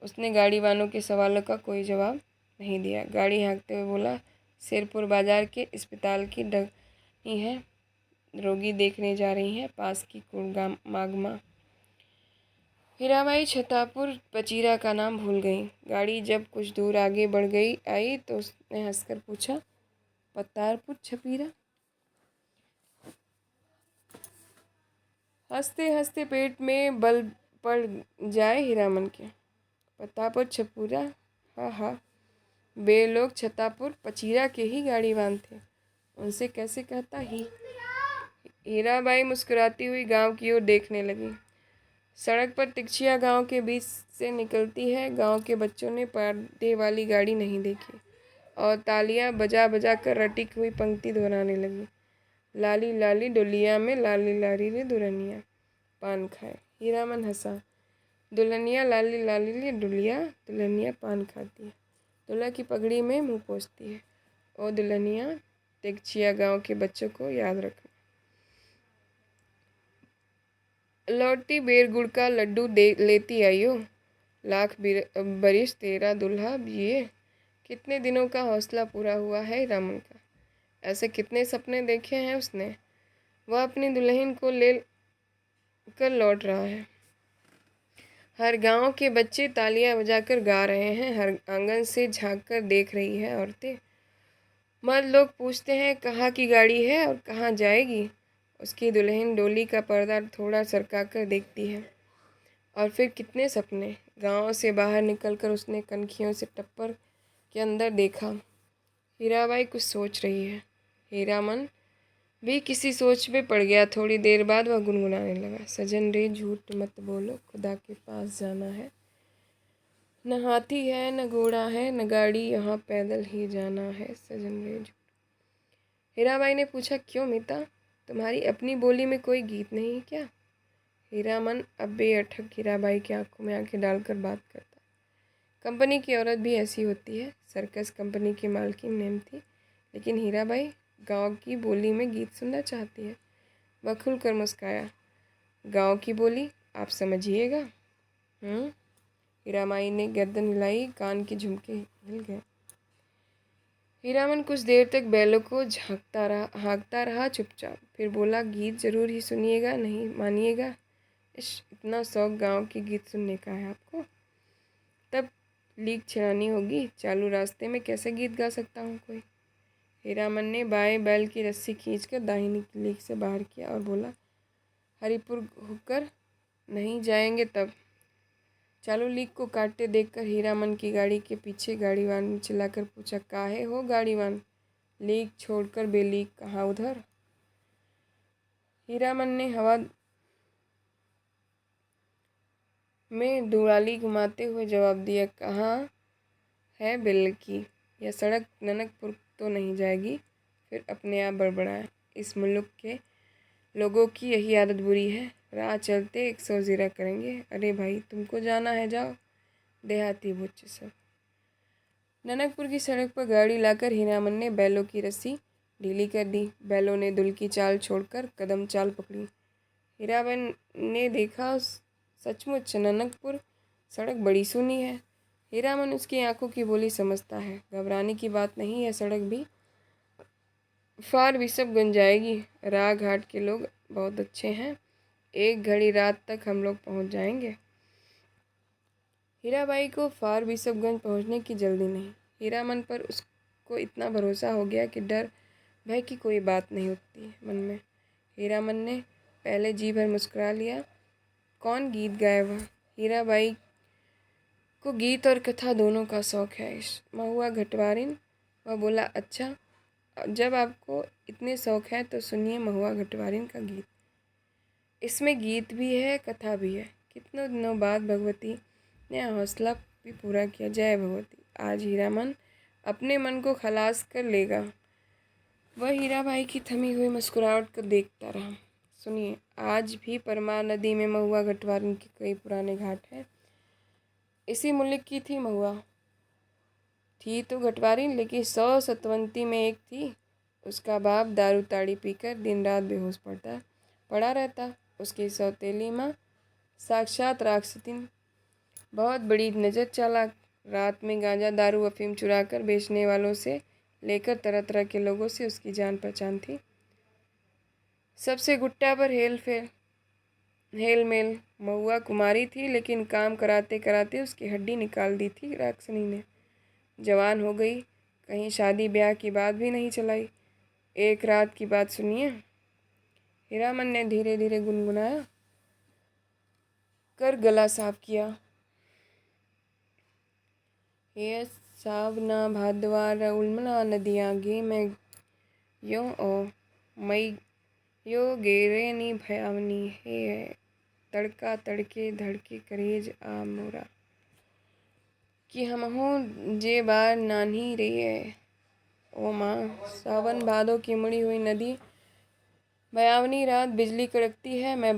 उसने गाड़ी वालों के सवालों का कोई जवाब नहीं दिया। गाड़ी हाँकते हुए बोला, शेरपुर बाजार के अस्पताल की डगी है, रोगी देखने जा रही हैं, पास की मागमा। हीराबाई छतापुर पचीरा का नाम भूल गई। गाड़ी जब कुछ दूर आगे बढ़ गई आई तो उसने हंसकर पूछा, पतारपुर छपीरा? हंसते हंसते पेट में बल पड़ जाए हीरामन के। पतापुर छपूरा, हाँ हाँ, वे लोग छतापुर पचीरा के ही गाड़ीवान थे, उनसे कैसे कहता ही। हीराबाई मुस्कुराती हुई गांव की ओर देखने लगी। सड़क पर तिगछिया गांव के बीच से निकलती है। गांव के बच्चों ने पर्दे वाली गाड़ी नहीं देखी और तालियां बजा बजा कर रटी हुई पंक्ति दोहराने लगी। लाली लाली डोलिया में लाली लाली रे दुल्हनिया पान खाए। हीरामन हंसा। दुल्हनिया लाली लाली रे डोलिया, दुल्हनिया पान खाती है, दूल्हा की पगड़ी में मुंह पोंछती है। ओ दुल्हनिया, तिगछिया गांव के बच्चों को याद रखना। लौटती बेर गुड़ का लड्डू दे लेती आइयो, लाख बरिस तेरा दुल्हा बिये। कितने दिनों का हौसला पूरा हुआ है हीरामन का। ऐसे कितने सपने देखे हैं उसने। वह अपनी दुल्हन को ले कर लौट रहा है। हर गांव के बच्चे तालियां बजाकर गा रहे हैं, हर आंगन से झांक कर देख रही है औरतें। मर्द लोग पूछते हैं कहाँ की गाड़ी है और कहाँ जाएगी। उसकी दुल्हन डोली का पर्दा थोड़ा सरका कर देखती है। और फिर कितने सपने। गांव से बाहर निकलकर उसने कनखियों से टप्पर के अंदर देखा। हीराबाई कुछ सोच रही है। हीरामन भी किसी सोच में पड़ गया। थोड़ी देर बाद वह गुनगुनाने लगा, सजन रे झूठ मत बोलो, खुदा के पास जाना है। न हाथी है न घोड़ा है न गाड़ी, यहाँ पैदल ही जाना है, सजन रे झूठ। हीराबाई ने पूछा, क्यों मीता, तुम्हारी अपनी बोली में कोई गीत नहीं क्या। हीरामन अब बेअटक हीराबाई की आंखों में आंखें डालकर बात करता। कंपनी की औरत भी ऐसी होती है। सर्कस कंपनी की मालकिन नेम थी, लेकिन हीराबाई गांव की बोली में गीत सुनना चाहती है। वह खुलकर मुस्काया। गांव की बोली आप समझिएगा। हीराबाई ने गर्दन हिलाई, कान के झुमके हिल गए। हीरामन कुछ देर तक बैलों को हाँकता रहा चुपचाप। फिर बोला, गीत जरूर ही सुनिएगा, नहीं मानिएगा। इतना शौक गांव के गीत सुनने का है आपको। तब लीक छिड़ानी होगी, चालू रास्ते में कैसे गीत गा सकता हूँ कोई। हीरामन ने बाएं बैल की रस्सी खींचकर दाहिनी लीक से बाहर किया और बोला, हरिपुर होकर नहीं जाएंगे तब। चालू लीक को काटते देखकर हीरामन की गाड़ी के पीछे गाड़ीवान ने चिल्लाकर पूछा, काहे हो गाड़ीवान, लीक छोड़कर बेलीक कहाँ उधर। हीरामन ने हवा में दुआली घुमाते हुए जवाब दिया, कहाँ है बेलकी, यह सड़क ननकपुर तो नहीं जाएगी। फिर अपने आप बड़बड़ाया, इस मुल्क के लोगों की यही आदत बुरी है, राह चलते 100 ज़ीरा करेंगे। अरे भाई तुमको जाना है जाओ, देहाती बुच्चे सब। ननकपुर की सड़क पर गाड़ी लाकर हीरामन ने बैलों की रस्सी ढीली कर दी। बैलों ने दुल की चाल छोड़कर कदम चाल पकड़ी। हीराबन ने देखा, सचमुच ननकपुर सड़क बड़ी सूनी है। हीरामन उसकी आंखों की बोली समझता है। घबराने की बात नहीं है, सड़क भी फार बिशपगंज जाएगी। राह घाट के लोग बहुत अच्छे हैं, एक घड़ी रात तक हम लोग पहुंच जाएंगे। हीराबाई को फार बिशपगंज पहुंचने की जल्दी नहीं। हीरामन पर उसको इतना भरोसा हो गया कि डर भय की कोई बात नहीं उठती मन में। हीरामन ने पहले जी भर मुस्कुरा लिया। कौन गीत गाए वह। हीराबाई को गीत और कथा दोनों का शौक है। महुआ घटवारिन। वह बोला, अच्छा जब आपको इतने शौक है तो सुनिए महुआ घटवारिन का गीत। इसमें गीत भी है कथा भी है। कितनों दिनों बाद भगवती ने हौसला भी पूरा किया। जय भगवती। आज हीरामन अपने मन को खलास कर लेगा। वह हीराबाई की थमी हुई मुस्कुराहट को देखता रहा। सुनिए, आज भी परमार नदी में महुआ घटवारिन के कई पुराने घाट हैं। इसी मुल्क की थी महुआ। थी तो घटवारिन, लेकिन 100 सतवंती में एक थी। उसका बाप दारू ताड़ी पीकर दिन रात बेहोश पड़ा रहता। उसकी सौतेली माँ साक्षात राक्षसिन, बहुत बड़ी नज़र चालाक। रात में गांजा दारू अफीम चुरा कर बेचने वालों से लेकर तरह तरह के लोगों से उसकी जान पहचान थी। सबसे गुट्टा पर हेल मेल। महुआ कुमारी थी, लेकिन काम कराते कराते उसकी हड्डी निकाल दी थी राक्षसनी ने। जवान हो गई, कहीं शादी ब्याह की बात भी नहीं चलाई। एक रात की बात सुनिए। हीरामन ने धीरे धीरे गुनगुनाया, कर गला साफ किया। ये सावना भादवार उल्मना नदियाँ गे मैं यो ओ मई यो गेरेनी भयावनी हे तड़का तड़के धड़के करेज आ मोरा कि हमहूँ जे बार नान्ही रही है। ओ माँ सावन भादों की मुड़ी हुई नदी, भयावनी रात, बिजली कड़कती है, मैं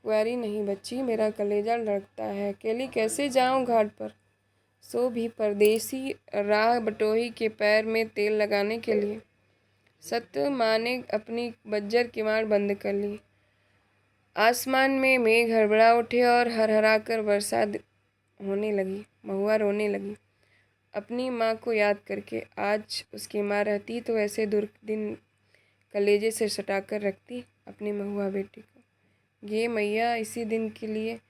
कुंवारी नहीं बच्ची, मेरा कलेजा लड़कता है, अकेली कैसे जाऊं घाट पर। सो भी परदेसी राह बटोही के पैर में तेल लगाने के लिए। सत्य माँ ने अपनी बज्जर किवाड़ बंद कर ली। आसमान में मेघ हड़बड़ा उठे और हरहरा कर वर्षा होने लगी। महुआ रोने लगी अपनी माँ को याद करके। आज उसकी माँ रहती तो ऐसे दिन कलेजे से सटा कर रखती अपनी महुआ बेटी को। ये मैया, इसी दिन के लिए,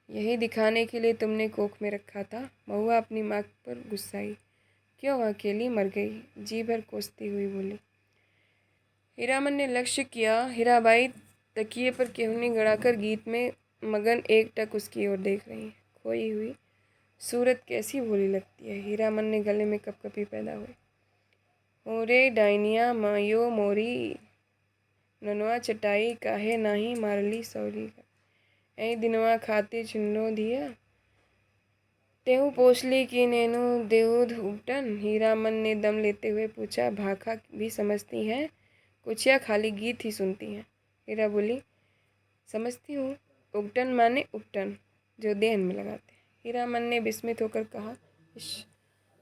यही दिखाने के लिए तुमने कोख में रखा था। महुआ अपनी माँ पर गुस्साई। क्यों अकेली मर गई, जी भर कोसती हुई बोली। हीरामन ने लक्ष्य किया। हीराबाई तकिए पर केहूनी गड़ाकर गीत में मगन एकटक उसकी ओर देख रही। खोई हुई सूरत कैसी भोली लगती है। हीरामन ने गले में कपकपी पैदा हुई। ओरे डाइनिया मायो मोरी ननवा चटाई काहे नाही मारली सौरी का। ऐ दिनवा खाते चुनलो दिया तेहू पोसली की नैनो देऊध उपटन। हीरामन ने दम लेते हुए पूछा, भाखा भी समझती हैं कुछ या खाली गीत ही सुनती हैं। हीरा बोली, समझती हूँ, उपटन माने उपटन, जो देहन में लगाते। हीरामन ने विस्मित होकर कहा,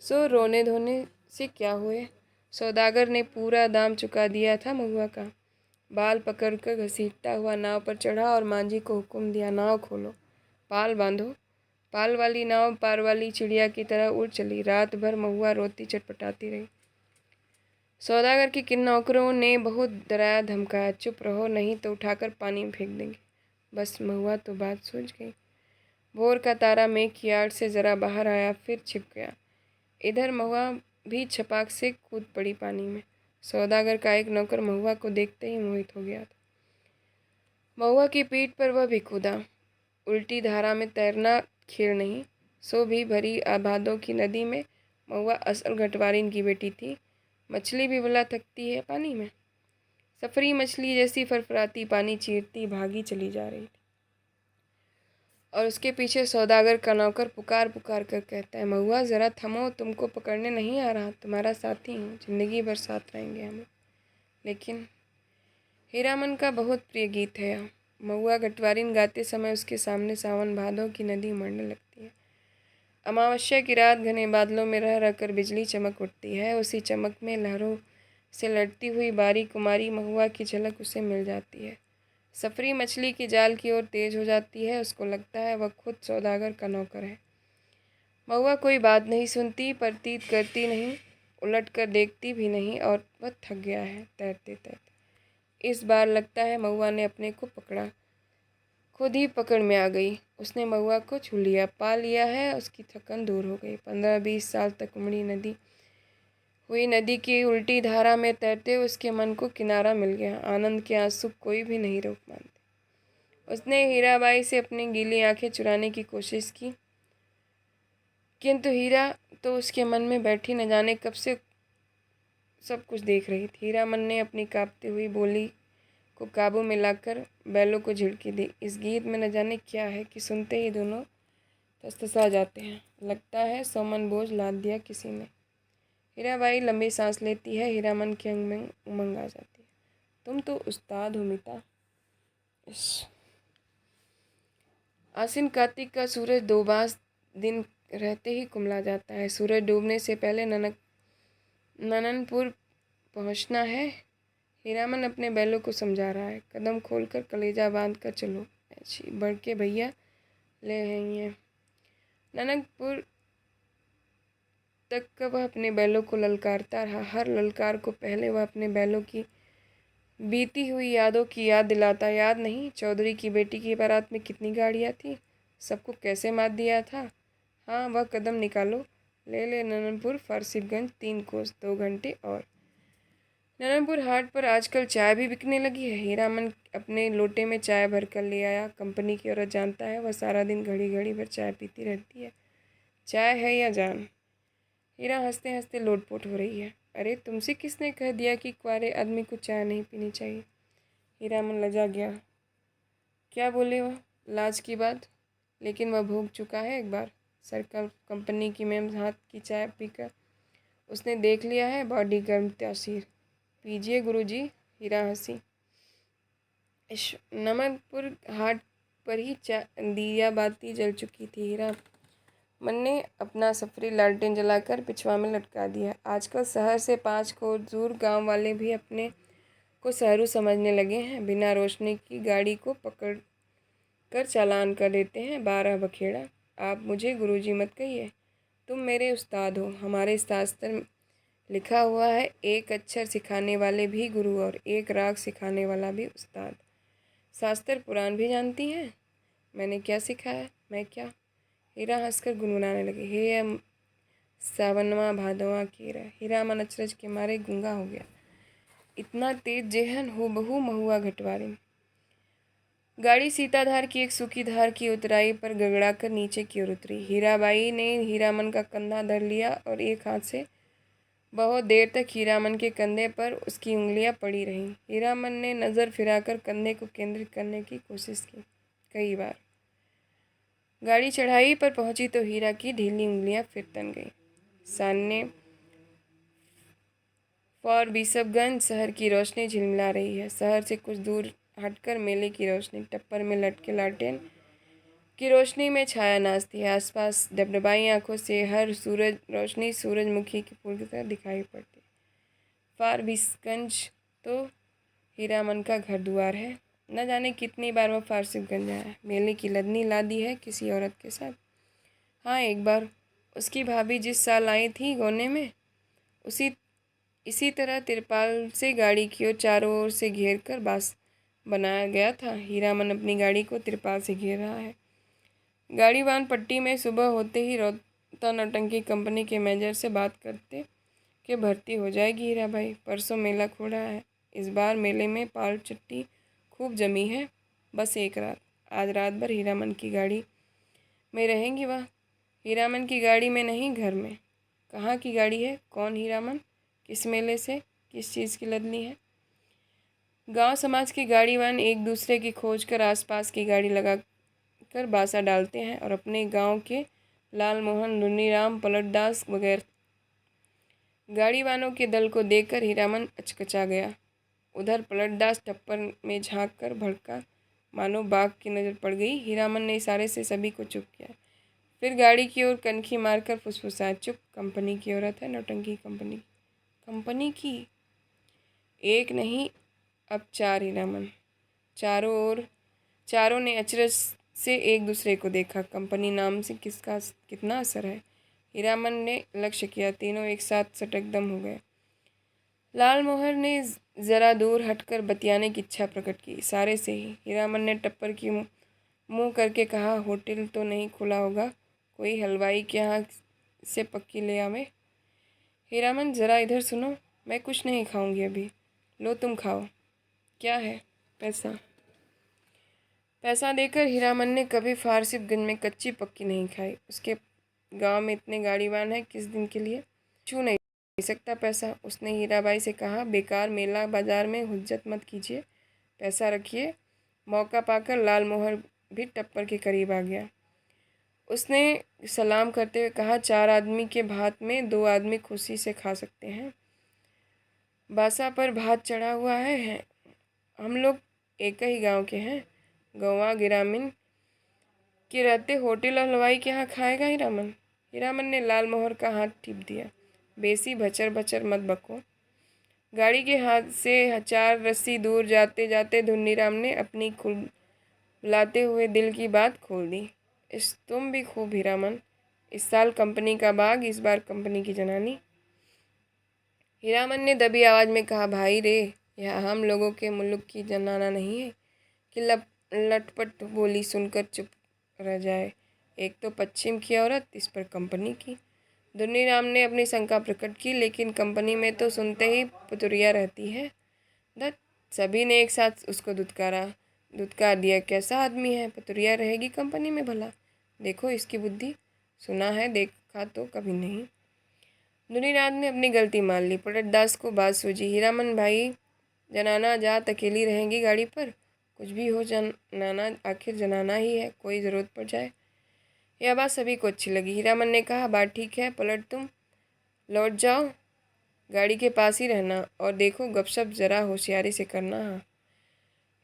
सो रोने धोने से क्या हुए। सौदागर ने पूरा दाम चुका दिया था महुआ का। बाल पकड़कर घसीटता हुआ नाव पर चढ़ा और मांझी को हुक्म दिया, नाव खोलो, पाल बांधो। पाल वाली नाव पार वाली चिड़िया की तरह उड़ चली। रात भर महुआ रोती चटपटाती रही। सौदागर के किन नौकरों ने बहुत डराया धमकाया, चुप रहो नहीं तो उठाकर पानी में फेंक देंगे। बस महुआ तो बात सूझ गई। भोर का तारा मेघ की आड़ से जरा बाहर आया, फिर छिप गया। इधर महुआ भी छपाक से कूद पड़ी पानी में। सौदागर का एक नौकर महुआ को देखते ही मोहित हो गया था। महुआ की पीठ पर वह भी कूदा। उल्टी धारा में तैरना खेल नहीं। सो भी भरी आबादों की नदी में महुआ असल घटवारिन की बेटी थी। मछली भी भला थकती है पानी में। सफरी मछली जैसी फरफराती पानी चीरती भागी चली जा रही थी और उसके पीछे सौदागर का नौकर पुकार पुकार कर कहता है, महुआ ज़रा थमो, तुमको पकड़ने नहीं आ रहा, तुम्हारा साथी हूँ, जिंदगी भर साथ रहेंगे हम। लेकिन हीरामन का बहुत प्रिय गीत है। महुआ घटवारिन गाते समय उसके सामने सावन भादों की नदी उमड़ने लगती है। अमावस्या की रात घने बादलों में रह रहकर बिजली चमक उठती है। उसी चमक में लहरों से लड़ती हुई बारी कुमारी महुआ की झलक उसे मिल जाती है। सफरी मछली की जाल की ओर तेज हो जाती है। उसको लगता है वह खुद सौदागर का नौकर है। महुआ कोई बात नहीं सुनती, प्रतीत करती नहीं, उलट कर देखती भी नहीं, और वह थक गया है तैरते तैरते। इस बार लगता है महुआ ने अपने को पकड़ा, खुद ही पकड़ में आ गई। उसने महुआ को छू लिया, पा लिया है। उसकी थकन दूर हो गई। 15-20 साल तक उमड़ी नदी की उल्टी धारा में तैरते उसके मन को किनारा मिल गया। आनंद के आंसू कोई भी नहीं रोक पाते। उसने हीराबाई से अपनी गीली आंखें चुराने की कोशिश की, किंतु हीरा तो उसके मन में बैठी न जाने कब से सब कुछ देख रही थी। हीरामन ने अपनी कांपती हुई बोली को काबू में लाकर बैलों को झिड़की दी। इस गीत में न जाने क्या है कि सुनते ही दोनों तसतसा जाते हैं। लगता है 100 मन बोझ लाद दिया किसी ने। हीराबाई लंबी सांस लेती है। हीरामन के अंग में उमंग आ जाती है। तुम तो उस्ताद हो मिता। आसिन कार्तिक का सूरज दोबास दिन रहते ही कुमला जाता है। सूरज डूबने से पहले नननपुर पहुंचना है। हीरामन अपने बैलों को समझा रहा है। कदम खोलकर कलेजा बांध कर चलो, ऐसी बढ़ के भैया ले हैं। ननकपुर तक का वह अपने बैलों को ललकारता रहा। हर ललकार को पहले वह अपने बैलों की बीती हुई यादों की याद दिलाता। याद नहीं, चौधरी की बेटी की बारात में कितनी गाड़ियाँ थी, सबको कैसे मात दिया था। हाँ, वह कदम निकालो, ले ले नननपुर, फारसिफगंज 3 कोस, 2 घंटे और। नारायणपुर हाट पर आजकल चाय भी बिकने लगी है। हीरामन अपने लोटे में चाय भर कर ले आया। कंपनी की औरत जानता है वह सारा दिन घड़ी घड़ी भर चाय पीती रहती है। चाय है या जान। हीरा हंसते हंसते लोटपोट हो रही है। अरे तुमसे किसने कह दिया कि कुंवारे आदमी को चाय नहीं पीनी चाहिए। हीरामन लजा गया। क्या बोले वह, लाज की बात। लेकिन वह भूग चुका है एक बार। सरकार कंपनी की मेम हाथ की चाय पीकर उसने देख लिया है। बॉडी गर्म तासीर। पीजिए गुरुजी। हीरा हंसी। नमनपुर हाट पर ही दिया बाती जल चुकी थी। हीरा मन ने अपना सफरी लालटेन जलाकर पिछवा में लटका दिया। आजकल शहर से 5 कोस दूर गांव वाले भी अपने को शहरू समझने लगे हैं। बिना रोशनी की गाड़ी को पकड़ कर चालान कर देते हैं 12 बखेड़ा। आप मुझे गुरुजी मत कहिए, तुम मेरे उस्ताद हो। हमारे शास्त्र में लिखा हुआ है, एक अक्षर सिखाने वाले भी गुरु और एक राग सिखाने वाला भी उस्ताद। शास्त्र पुराण भी जानती हैं। मैंने क्या सिखाया, मैं क्या। हीरा हंसकर गुनगुनाने लगे। हे सावनवा भादवा केरा। हीरा मन अचरज के मारे गूंगा हो गया। इतना तेज जेहन हो बहु महुआ घटवारी। गाड़ी सीताधार की एक सूखी धार की उतराई पर गगड़ा कर नीचे की ओर उतरी। हीराबाई ने हीरामन का कंधा धर लिया और एक हाथ से बहुत देर तक हीरामन के कंधे पर उसकी उंगलियां पड़ी रहीं। हीरामन ने नज़र फिराकर कंधे को केंद्रित करने की कोशिश की कई बार। गाड़ी चढ़ाई पर पहुंची तो हीरा की ढीली उंगलियां फिर तन गईं। सामने फॉर बिशपगंज शहर की रोशनी झिलमिला रही है। शहर से कुछ दूर हटकर मेले की रोशनी टप्पर में लटके लालटेन की रोशनी में छाया नाचती है। आसपास डबडबाई आंखों से हर सूरज रोशनी सूरजमुखी के फूल की तरह दिखाई पड़ती। फॉर बिशपगंज तो हीरामन का घर दुआर है। न जाने कितनी बार वह फारसिफगंज आया। मेले की लदनी लादी है किसी औरत के साथ। हाँ, एक बार उसकी भाभी जिस साल आई थी गोने में, इसी तरह तिरपाल से गाड़ी की ओर चारों ओर से घेर कर बास बनाया गया था। हीरामन अपनी गाड़ी को तिरपाल से घेर रहा है। गाड़ीवान पट्टी में सुबह होते ही रोता नौटंकी कंपनी के मैनेजर से बात करते कि भर्ती हो जाएगी हीरा भाई, परसों मेला खुल रहा है। इस बार मेले में पाल चट्टी खूब जमी है। बस एक रात, आज रात भर हीरामन की गाड़ी में रहेंगी वह। हीरामन की गाड़ी में नहीं, घर में। कहाँ की गाड़ी है, कौन हीरामन, किस मेले से, किस चीज़ की लदनी है। गांव समाज के गाड़ीवान एक दूसरे की खोज कर आसपास की गाड़ी लगा कर बासा डालते हैं और अपने गांव के लाल मोहन, लुन्नीराम, पलटदास वगैरह गाड़ीवानों के दल को देखकर हीरामन अचकचा गया। उधर पलटदास टप्पर में झांक कर भड़का मानो बाघ की नज़र पड़ गई। हीरामन ने इशारे से सभी को चुप किया। फिर गाड़ी की ओर कनखी मारकर फुसफुसाया, चुप, कंपनी की औरत है, नौटंकी कंपनी की। एक नहीं, अब 4 हीरामन। चारों ने अचरज से एक दूसरे को देखा। कंपनी नाम से किसका कितना असर है। हीरामन ने लक्ष्य किया। तीनों एक साथ सटक दम हो गए। लाल मोहर ने ज़रा दूर हटकर बतियाने की इच्छा प्रकट की, इशारे से ही। हीरामन ने टप्पर की मुंह करके कहा, होटल तो नहीं खुला होगा, कोई हलवाई के यहाँ से पक्की ले आवे। हीरामन, ज़रा इधर सुनो, मैं कुछ नहीं खाऊंगी अभी। लो तुम खाओ। क्या है, पैसा। पैसा देकर हीरामन ने कभी फारसिफगंज में कच्ची पक्की नहीं खाई। उसके गांव में इतने गाड़ीवान हैं, किस दिन के लिए छू नहीं सकता पैसा। उसने हीराबाई से कहा, बेकार मेला बाजार में हुज्जत मत कीजिए, पैसा रखिए। मौका पाकर लाल मोहर भी टप्पर के करीब आ गया। उसने सलाम करते हुए कहा, 4 आदमी के भात में 2 आदमी खुशी से खा सकते हैं। बासा पर भात चढ़ा हुआ है। हम लोग एक ही गांव के हैं। गौवा गिरामीन के रहते होटल और हलवाई के यहाँ खाएगा हीरामन। हीरामन ने लाल मोहर का हाथ टीप दिया। बेसी भचर भचर मत बको। गाड़ी के हाथ से 4 रस्सी दूर जाते जाते धुन्नीराम ने अपनी बुलाते हुए दिल की बात खोल दी। इस तुम भी खूब हीरामन। इस साल कंपनी का बाग, इस बार कंपनी की जनानी। हीरामन ने दबी आवाज़ में कहा, भाई रे, यह हम लोगों के मुल्क की जनाना नहीं है कि लटपट बोली सुनकर चुप रह जाए। एक तो पश्चिम की औरत, इस पर कंपनी की। दुन्नीराम ने अपनी शंका प्रकट की, लेकिन कंपनी में तो सुनते ही पतुरिया रहती है। दत्त, सभी ने एक साथ उसको दुत्कार दिया। कैसा आदमी है, पतुरिया रहेगी कंपनी में भला? देखो इसकी बुद्धि। सुना है, देखा तो कभी नहीं। दुन्नीराम ने अपनी गलती मान ली। पलटदास को बात सूझी। हीरामन भाई, जनाना जात अकेली रहेंगी गाड़ी पर? कुछ भी हो जनाना आखिर जनाना ही है, कोई ज़रूरत पड़ जाए। यह बात सभी को अच्छी लगी। हीरामन ने कहा, बात ठीक है पलट, तुम लौट जाओ, गाड़ी के पास ही रहना, और देखो गपशप ज़रा होशियारी से करना। हाँ।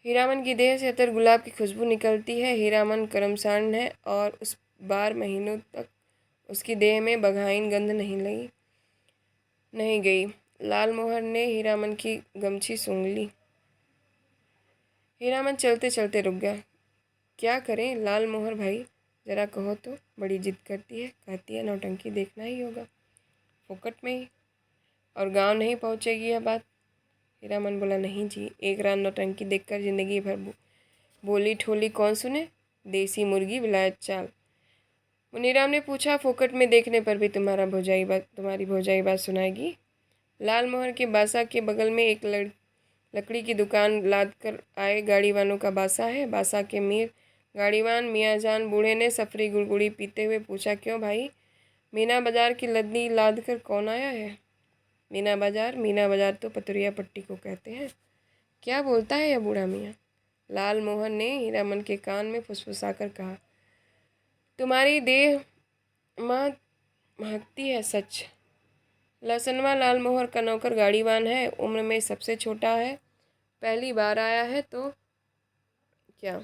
हीरामन की देह से अतर गुलाब की खुशबू निकलती है। हीरामन कर्मसांड है और उस बार महीनों तक उसकी देह में बघाइन गंध नहीं गई। लालमोहर ने हीरामन की गमछी सूंघ ली। हीरामन चलते चलते रुक गया। क्या करें लालमोहर भाई, ज़रा कहो तो। बड़ी जिद करती है, कहती है नौटंकी देखना ही होगा, फोकट में ही, और गांव नहीं पहुंचेगी यह बात। हीरामन बोला, नहीं जी, एक रात नौटंकी देखकर जिंदगी भर बोली ठोली कौन सुने। देसी मुर्गी विलायत चाल। मुनीराम ने पूछा, फोकट में देखने पर भी तुम्हारी भौजाई बात सुनाएगी? लालमोहर के बासा के बगल में एक लकड़ी की दुकान लाद कर आए गाड़ीवानों का बासा है। बासा के मीर गाड़ीवान मियाँजान बूढ़े ने सफरी गुड़गुड़ी पीते हुए पूछा, क्यों भाई, मीना बाजार की लद्दी लाद कर कौन आया है? मीना बाजार तो पतुरिया पट्टी को कहते हैं। क्या बोलता है यह बूढ़ा मियाँ? लालमोहन ने हीरामन के कान में फुसफुसाकर कहा, तुम्हारी देह माँ महकती है सच। लहसनवा लालमोहर का नौकर गाड़ीवान है, उम्र में सबसे छोटा है, पहली बार आया है तो क्या